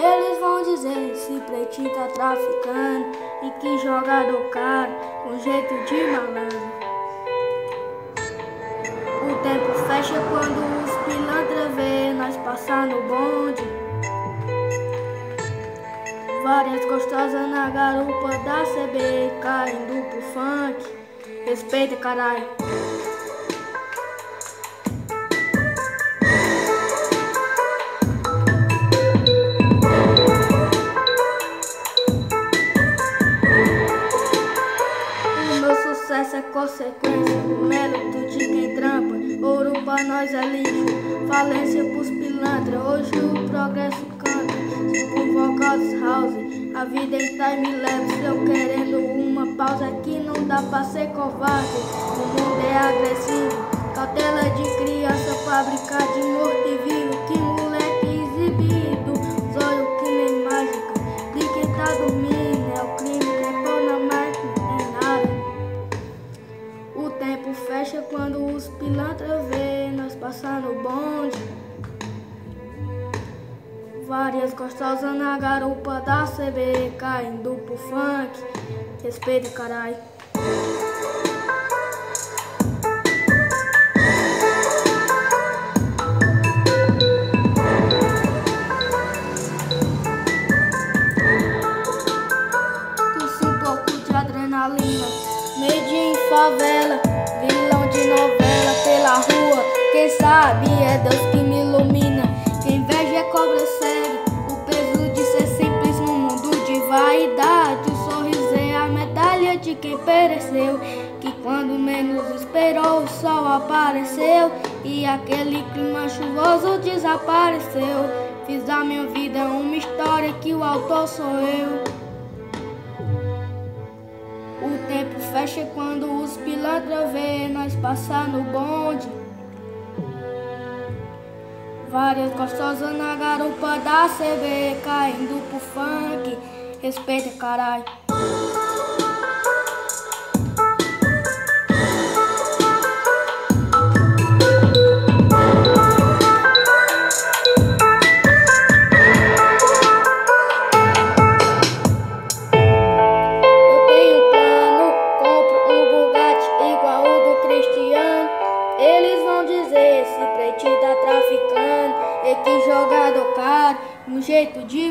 Eles vão dizer se pretinho tá traficando e que jogador caro com jeito de malandro. O tempo fecha quando os pilantra vê nós passar no bonde. Várias gostosas na garupa da CB caindo pro funk. Respeita, caralho. Sucesso é consequência, mérito de quem trampa. Ouro pra nós é lixo, falência pros pilantra. Hoje o progresso canta, por vocados house. A vida em time-lapse, eu querendo uma pausa que não dá pra ser covarde. O mundo é agressivo, cautela de criança pra brincar de morto e vivo. Que moleque exibido, olhos que nem mágica. De quem tá dormindo, é o crime que é pôr na máquina, é nada. O tempo fecha quando os pilantra vê nós passar no bonde. Várias gostosas na garupa da CB caindo pro funk. Respeita, caralho. Trouxe um pouco de adrenalina, meio em favela, vilão de novela pela rua. Quem sabe é Deus que me ilumina. Quem inveja é cobra sério, o peso de ser simples no mundo de vaidade. O sorriso é a medalha de quem pereceu, que quando menos esperou o sol apareceu e aquele clima chuvoso desapareceu. Fiz da minha vida uma história que o autor sou eu. O tempo fecha quando os pilantra vê nós passar no bonde. Várias gostosas na garupa da CB caindo pro funk. Respeita, caralho. Se pretinho tá traficando, e que jogador caro, um jeito de